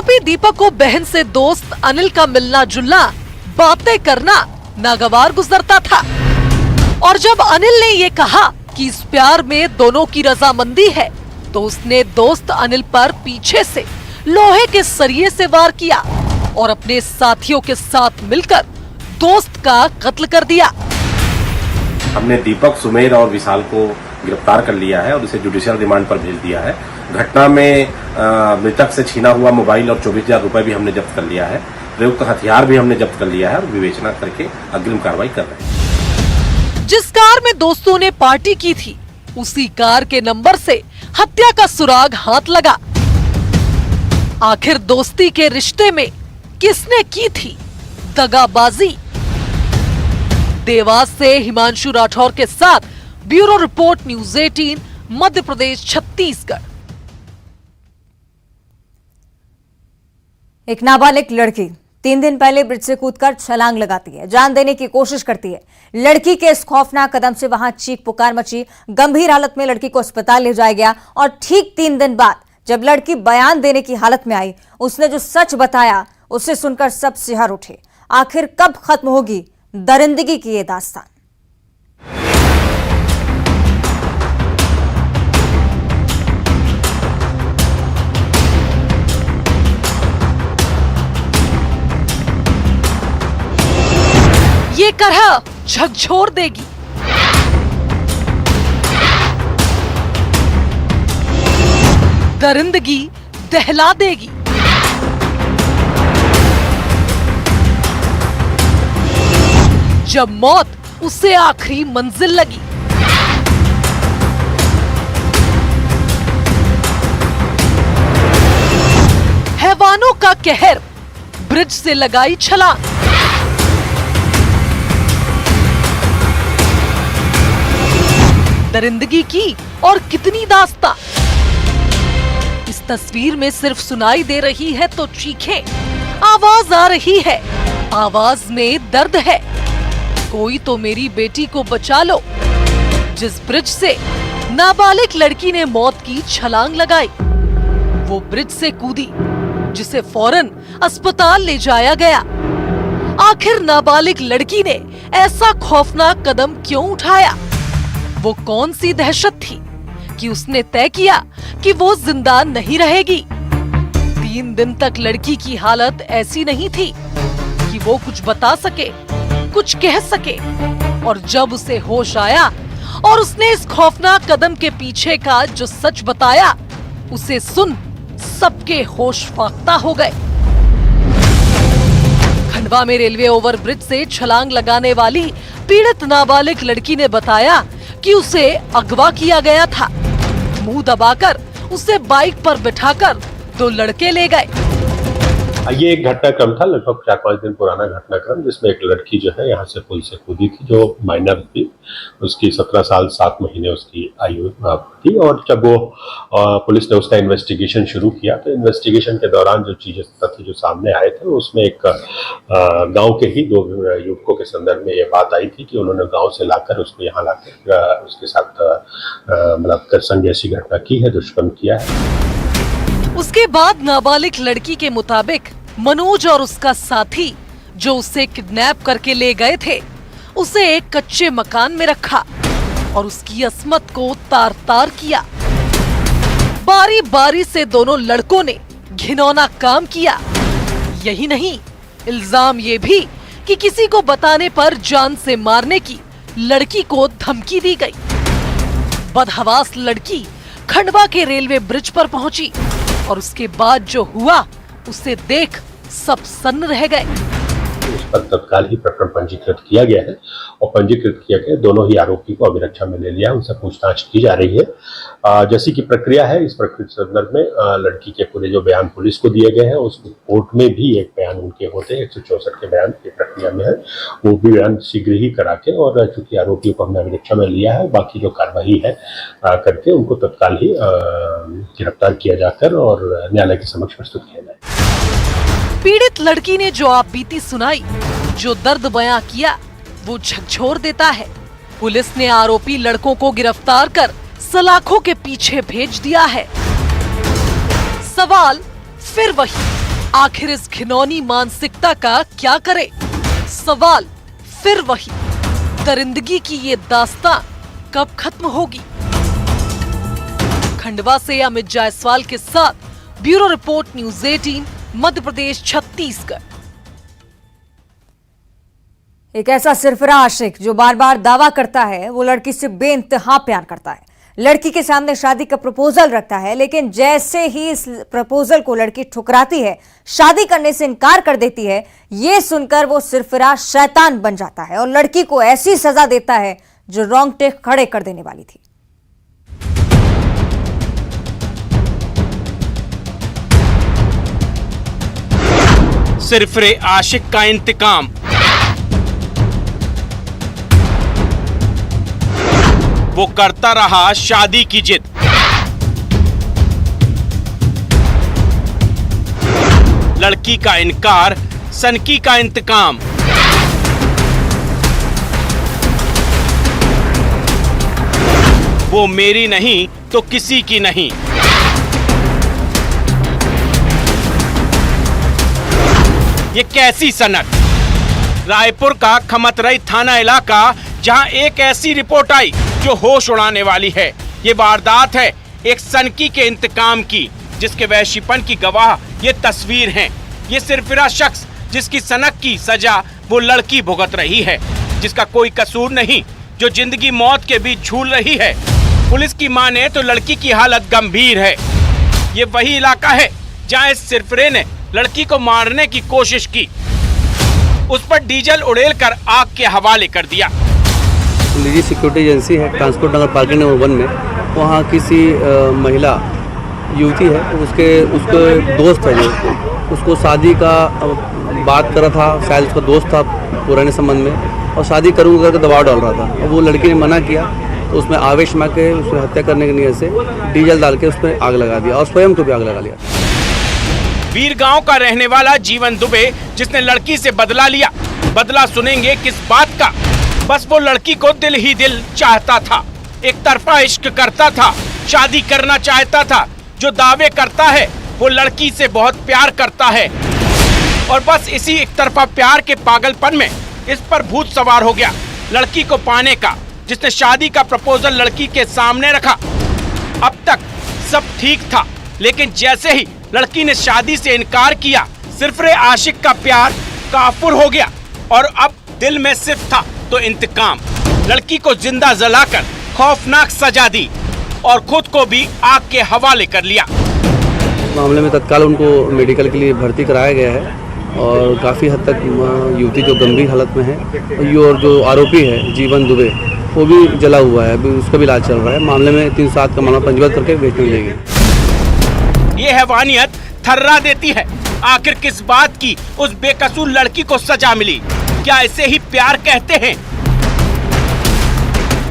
आरोपी दीपक को बहन से दोस्त अनिल का मिलना जुलना, बातें करना नागवार गुजरता था। और जब अनिल ने ये कहा कि इस प्यार में दोनों की रजामंदी है, तो उसने दोस्त अनिल पर पीछे से लोहे के सरिये से वार किया और अपने साथियों के साथ मिलकर दोस्त का कत्ल कर दिया। हमने दीपक, सुमेर और विशाल को गिरफ्तार कर लिया है और इसे जुडिशियल रिमांड पर भेज दिया है। घटना में मृतक से छीना हुआ मोबाइल और 24,000 रुपए भी हमने जब्त कर लिया है। प्रयुक्त हथियार भी हमने जब्त कर लिया है और विवेचना करके अग्रिम कार्रवाई कर रहे हैं। जिस कार में दोस्तों ने पार्टी की थी, उसी कार के नंबर से हत्या का सुराग हाथ लगा। आखिर दोस्ती के रिश्ते में किसने की थी दगाबाजी? देवास से हिमांशु राठौर के साथ bureau report, news 18, Madhya Pradesh, Chhattisgarh. एक नाबालिग लड़की 3 दिन पहले ब्रिज से कूदकर छलांग लगाती है, जान देने की कोशिश करती है। लड़की के इस खौफनाक कदम से वहां चीख पुकार मची। गंभीर हालत में लड़की को अस्पताल ले जाया गया और ठीक 3 दिन बाद जब लड़की बयान देने की हालत में आई, उसने जो सच बताया उसे सुनकर सब सिहर उठे। आखिर कब खत्म होगी दरिंदगी की ये दास्तान? ये करह झकझोर देगी। दरिंदगी दहला देगी। जब मौत उसे आखिरी मंजिल लगी। हैवानों का कहर, ब्रिज से लगाई छलांग। दरिंदगी की और कितनी दास्तां। इस तस्वीर में सिर्फ सुनाई दे रही है तो चीखें, आवाज आ रही है, आवाज में दर्द है। कोई तो मेरी बेटी को बचा लो। जिस ब्रिज से नाबालिग लड़की ने मौत की छलांग लगाई, वो ब्रिज से कूदी जिसे फौरन अस्पताल ले जाया गया। आखिर नाबालिग लड़की ने ऐसा खौफनाक कदम क्यों उठाया? वो कौन सी दहशत थी कि उसने तय किया कि वो जिंदा नहीं रहेगी? 3 दिन तक लड़की की हालत ऐसी नहीं थी कि वो कुछ बता सके, कुछ कह सके। और जब उसे होश आया और उसने इस खौफनाक कदम के पीछे का जो सच बताया, उसे सुन सबके होश फाख्ता हो गए। खंडवा में रेलवे ओवरब्रिज से छलांग लगाने वाली पीड़ित नाबालिग लड़की ने बताया कि उसे अगवा किया गया था। मुंह दबाकर उसे बाइक पर बिठाकर 2 लड़के ले गए। ये एक घटनाक्रम था, लगभग 4-5 दिन पुराना घटनाक्रम, जिसमें एक लड़की जो है यहाँ से पुल से कूदी थी, जो माइनर थी। उसकी 17 साल 7 महीने उसकी आयु थी। और जब वो पुलिस ने उसका इन्वेस्टिगेशन शुरू किया, तो इन्वेस्टिगेशन के दौरान जो चीजें तथ्य जो सामने आए थे, उसमें एक गांव के ही 2 युवकों के संदर्भ में ये बात आई थी कि उन्होंने गाँव से लाकर उसको यहाँ लाकर उसके साथ मतलब संग ऐसी घटना की है, दुष्कर्म किया है। उसके बाद नाबालिग लड़की के मुताबिक मनोज और उसका साथी जो उसे किडनैप करके ले गए थे, उसे एक कच्चे मकान में रखा और उसकी अस्मत को तार तार किया। बारी बारी से दोनों लड़कों ने घिनौना काम किया। यही नहीं, इल्जाम ये भी कि किसी को बताने पर जान से मारने की लड़की को धमकी दी गई। बदहवास लड़की खंडवा के रेलवे ब्रिज पर पहुंची और उसके बाद जो हुआ उसे देख सब सन्न रह गए। उस पर तत्काल ही प्रकरण पंजीकृत किया गया है और पंजीकृत किया गया, दोनों ही आरोपी को अभिरक्षा में ले लिया, उनसे पूछताछ की जा रही है। जैसी की प्रक्रिया है, इस प्रक्रिया के संदर्भ में लड़की के पूरे जो बयान पुलिस को दिए गए हैं, उस कोर्ट में भी एक बयान उनके होते हैं, 164 के बयान की प्रक्रिया में है, वो भी बयान शीघ्र ही करा के, और चूंकि आरोपियों को हमने अभिरक्षा में लिया है, बाकी जो कार्रवाई है करके उनको तत्काल ही गिरफ्तार किया जाकर और न्यायालय के समक्ष प्रस्तुत किया जाए। पीड़ित लड़की ने जो आपबीती सुनाई, जो दर्द बयां किया, वो झकझोर देता है। पुलिस ने आरोपी लड़कों को गिरफ्तार कर सलाखों के पीछे भेज दिया है। सवाल फिर वही, आखिर इस घिनौनी मानसिकता का क्या करे? सवाल फिर वही, दरिंदगी की ये दास्तां कब खत्म होगी? खंडवा से अमित जायसवाल के साथ bureau report, news 18, Madhya Pradesh, Chhattisgarh. एक ऐसा सिरफिरा आशिक जो बार बार दावा करता है वो लड़की से बेइंतहा प्यार करता है, लड़की के सामने शादी का प्रपोजल रखता है, लेकिन जैसे ही इस प्रपोजल को लड़की ठुकराती है, शादी करने से इनकार कर देती है, ये सुनकर वो सिरफिरा शैतान बन जाता है और लड़की को ऐसी सजा देता है जो रोंगटे खड़े कर देने वाली थी। सिरफिरे आशिक का इंतकाम। वो करता रहा शादी की जिद। लड़की का इनकार, सनकी का इंतकाम। वो मेरी नहीं तो किसी की नहीं। ये कैसी सनक? रायपुर का खमतराई थाना इलाका, जहां एक ऐसी रिपोर्ट आई जो होश उड़ाने वाली है। ये वारदात है एक सनकी के इंतकाम की, जिसके वहशीपन की गवाह ये तस्वीर हैं। ये सिरफिरा शख्स जिसकी सनक की सजा वो लड़की भुगत रही है, जिसका कोई कसूर नहीं, जो जिंदगी मौत के बीच झूल रही है। पुलिस की माने तो लड़की की हालत गंभीर है। ये वही इलाका है जहां इस सिरफिरे ने लड़की को मारने की कोशिश की, उस पर डीजल उड़ेल कर आग के हवाले कर दिया। निजी सिक्योरिटी एजेंसी है ट्रांसपोर्ट नगर पार्किंग नंबर 1 में, वहाँ किसी महिला युवती है, उसके दोस्त है, जो उसको शादी का बात कर रहा था, शायद उसका दोस्त था पुराने संबंध में, और शादी करूँगा करके दबाव डाल रहा था, और वो लड़की ने मना किया तो उसमें आवेश में के उसमें हत्या करने की नीयत से डीजल डाल के उसमें आग लगा दिया और स्वयं को भी आग लगा लिया। वीर गांव का रहने वाला जीवन दुबे, जिसने लड़की से बदला लिया। बदला सुनेंगे किस बात का? बस वो लड़की को दिल ही दिल चाहता था, एक तरफा इश्क करता था, शादी करना चाहता था। जो दावे करता है वो लड़की से बहुत प्यार करता है, और बस इसी एक तरफा प्यार के पागलपन में इस पर भूत सवार हो गया लड़की को पाने का, जिसने शादी का प्रपोजल लड़की के सामने रखा। अब तक सब ठीक था, लेकिन जैसे ही लड़की ने शादी से इनकार किया, सिरफिरे आशिक का प्यार काफुर हो गया, और अब दिल में सिर्फ था तो इंतकाम। लड़की को जिंदा जलाकर खौफनाक सजा दी और खुद को भी आग के हवाले कर लिया। मामले में तत्काल उनको मेडिकल के लिए भर्ती कराया गया है, और काफ़ी हद तक युवती जो गंभीर हालत में है, और जो आरोपी है जीवन दुबे, वो भी जला हुआ है, अभी उसका भी इलाज चल रहा है। मामले में 307 का मामला पंजीबद्ध करके भेज जाएगी। ये हैवानियत थर्रा देती है। आखिर किस बात की उस बेकसूर लड़की को सजा मिली? क्या इसे ही प्यार कहते हैं?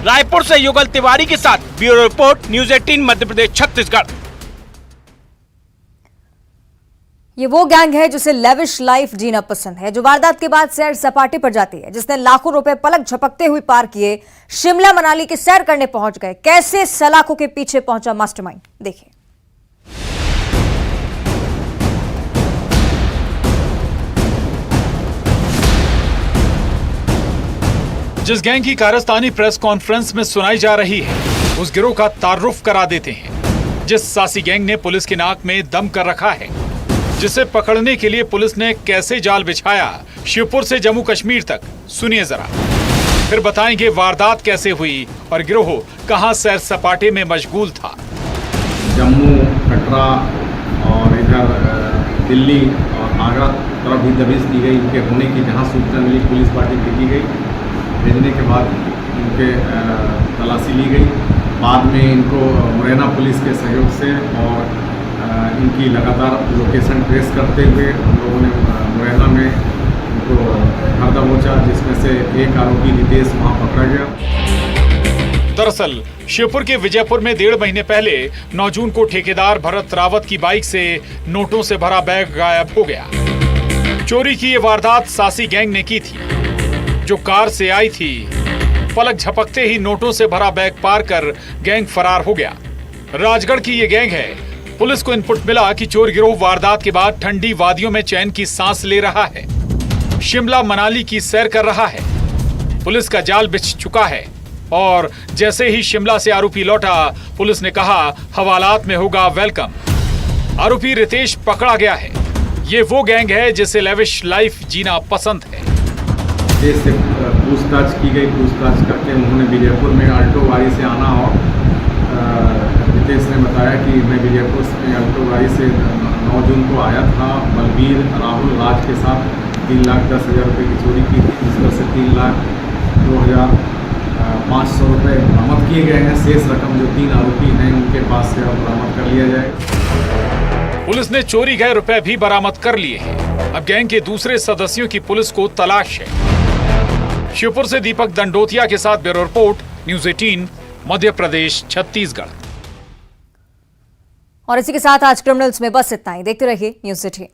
रायपुर से युगल तिवारी के साथ bureau report, news 18, Madhya Pradesh, Chhattisgarh. ये वो गैंग है जिसे लेविश लाइफ जीना पसंद है, जो वारदात के बाद सैर सपाटे पर जाती है, जिसने लाखों रुपए पलक झपकते हुए पार किए, शिमला मनाली की सैर करने पहुंच गए। कैसे सलाखों के पीछे पहुंचा मास्टरमाइंड, देखिए। जिस गैंग की कारस्तानी प्रेस कॉन्फ्रेंस में सुनाई जा रही है, उस गिरोह का तारुफ करा देते हैं। जिस सासी गैंग ने पुलिस की नाक में दम कर रखा है, जिसे पकड़ने के लिए पुलिस ने कैसे जाल बिछाया, शिवपुर से जम्मू कश्मीर तक, सुनिए जरा। फिर बताएंगे वारदात कैसे हुई और गिरोह कहां सैर सपाटे में मशगूल था। जम्मू, कटरा और इधर दिल्ली और आगरा तरफ भी दबिश दी गई। इनके होने की जहां सूचना मिली, पुलिस पार्टी भेजी गई। भेजने के बाद इनके तलाशी ली गई। बाद में इनको मुरैना पुलिस के सहयोग से और इनकी लगातार लोकेशन ट्रेस करते हुए हम लोगों ने मुरैना में इनको घर दबोचा, जिसमें से एक आरोपी रितेश वहाँ पकड़ा गया। दरअसल शिवपुर के विजयपुर में 1.5 महीने पहले 9 जून को ठेकेदार भरत रावत की बाइक से नोटों से भरा बैग गायब हो गया। चोरी की ये वारदात सासी गैंग ने की थी, जो कार से आई थी। पलक झपकते ही नोटों से भरा बैग पार कर गैंग फरार हो गया। राजगढ़ की ये गैंग है पुलिस को इनपुट मिला कि चोर गिरोह वारदात के बाद ठंडी वादियों में चैन की सांस ले रहा है, शिमला मनाली की सैर कर रहा है। पुलिस का जाल बिछ चुका है और जैसे ही शिमला से आरोपी लौटा, पुलिस ने कहा हवालात में होगा वेलकम। आरोपी रितेश पकड़ा गया है। ये वो गैंग है जिसे लेविश लाइफ जीना पसंद है। देश से पूछताछ की गई, पूछताछ करके उन्होंने विजयपुर में अल्टो गाड़ी से आना और रितेश ने बताया कि मैं विजयपुर में अल्टो गाड़ी से 9 जून को आया था। बलबीर राहुल राज के साथ 3,10,000 रुपये की चोरी की थी, जिस पर से 3,02,500 रुपये बरामद किए गए हैं। शेष रकम जो 3 आरोपी हैं उनके पास से अब बरामद कर लिया जाए। पुलिस ने चोरी गए रुपए भी बरामद कर लिए हैं। अब गैंग के दूसरे सदस्यों की पुलिस को तलाश है। शिवपुर से दीपक दंडोतिया के साथ bureau report, news 18, Madhya Pradesh, Chhattisgarh. और इसी के साथ आज क्रिमिनल्स में बस इतना ही। देखते रहिए न्यूज़ 18।